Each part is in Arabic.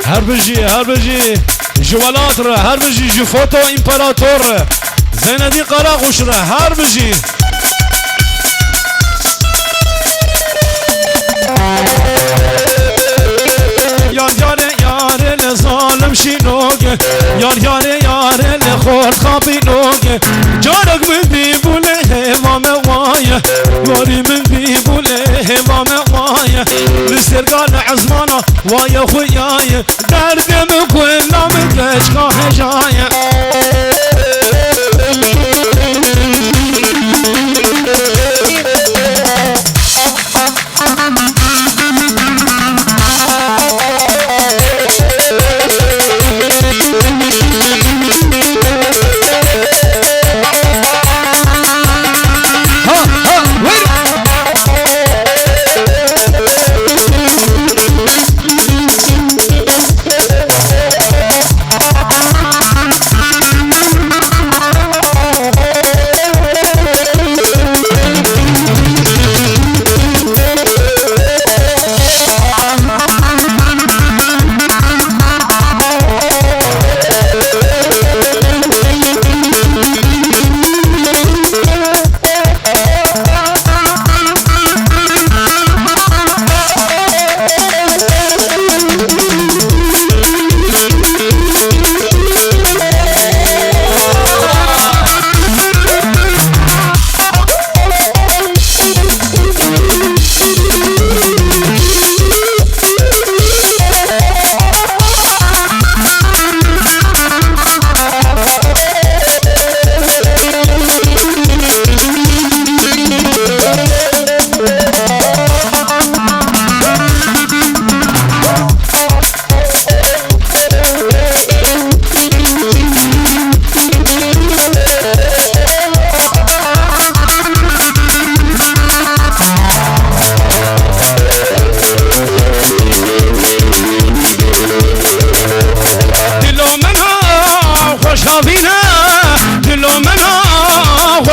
هر بجي جوالاتر هر بجي جو فوتو امپراتور زیندی قرا خوشره هر بجی یار ظالم شینوگه یار لخور خابی نوگه جارک من بیبوله هوام وایه یاری من بیبوله هوام وایه لسرگان عزمانا وایه خویایه دردم کلام گشگاه جایه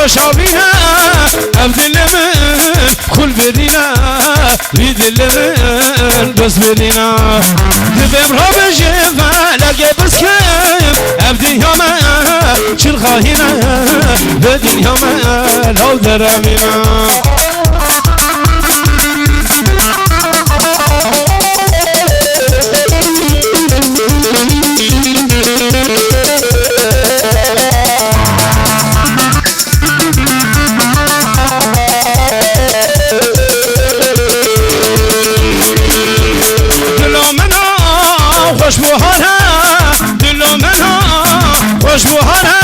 شابينا أبدل من كل بدينا بيدل من بس بدينا دبم راب جفا لقى بس كيف أبدي يوما شل خاهنا بدي يوما لو درامينا خوش بوهانا دلو منا خوش بوهانا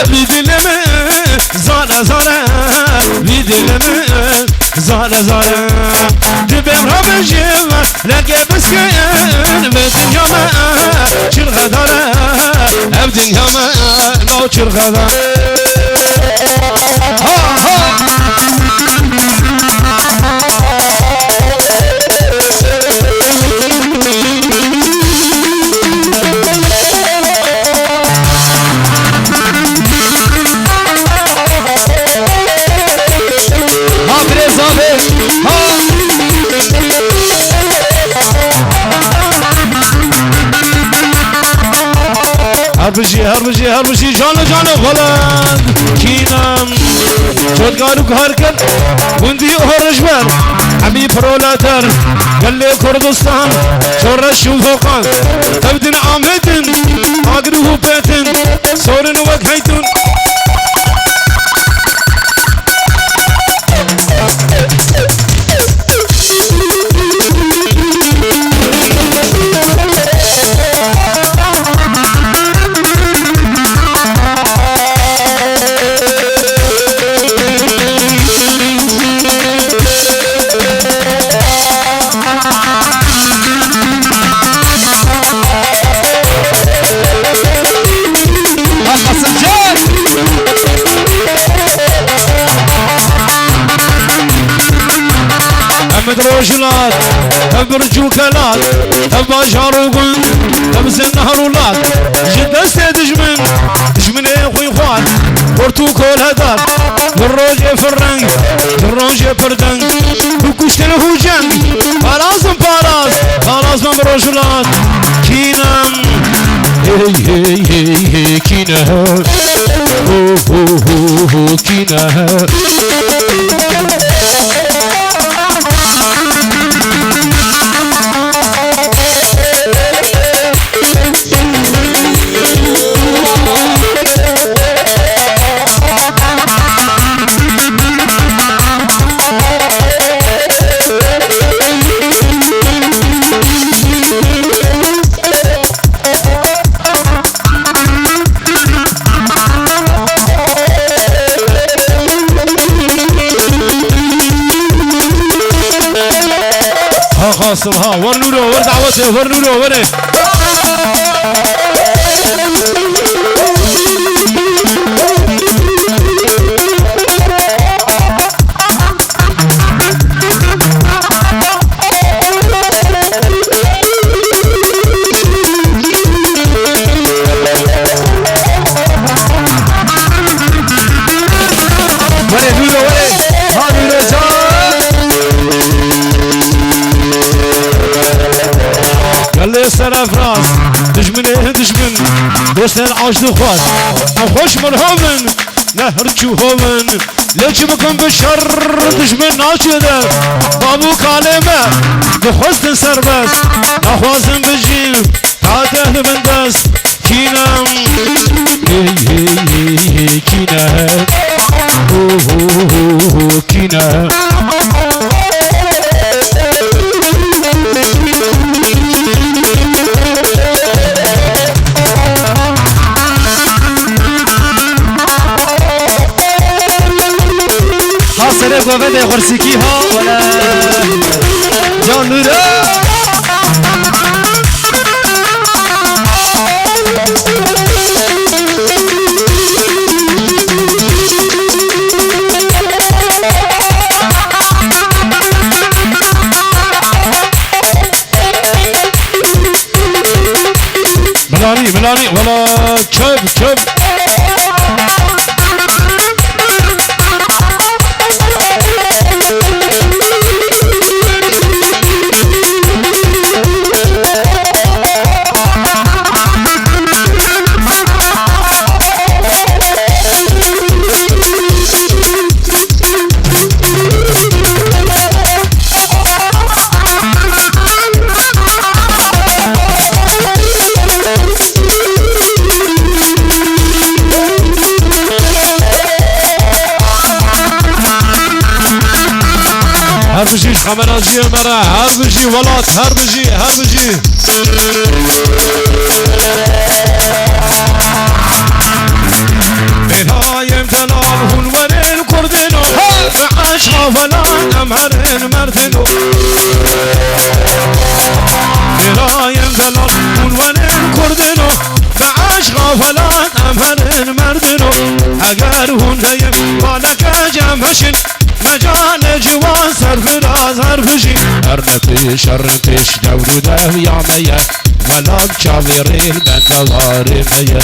بیدل من زاره زاره بیدل من زاره زاره دبم را بجیوه لگه بسکن به دنیا من چرغه داره اب دنیا من لو چرغه داره ها ها هر بجی جانو غلند کینم چودگارو کار کرد بندی اورش بر عمی پرولاتر گله کردستان شورش شوفقان تبدین آمدن آگرو پیتن سورن وک هیتون مدروجلات برجوكلات باشاروغن بزنهرولات جدست دجمن خوي خوات برتوكول هدار بالروج فرنج بالروج بردنج بكشتن هوجن باراز من بروجلات كينام هي هي هي هي كينا هو هو هو هو كينا قاسم ها ور نورو ور دعوته ور نورو وره سرف راس دجمنه دجمن دوستان عاشق خواست او خوش مرهمن نهر چوهمن ليش بكم بالشر دجمن ناشده بابو كلمه بخوست سربس نخوازم بجيل تعته من دست كينام هي هي هي كينا هو هو هو كينا سره گوه ده غرسیکی ها ولا جان نورا ملانی ملانی ولا چوب چوب هر بجی خمنازی مرا هر بجی ولات هر بجی بهایم تلال هنورن کردنو بعش غافلان امهرن مردنو بهایم تلال هنورن کردنو بعش غافلان امهرن مردنو اگر هنیم بالک جمعشن مجال جوان سرفراز هرفشي هرنتش هرنتش دورو ده يعمية ولا بشاويرين من دواري مية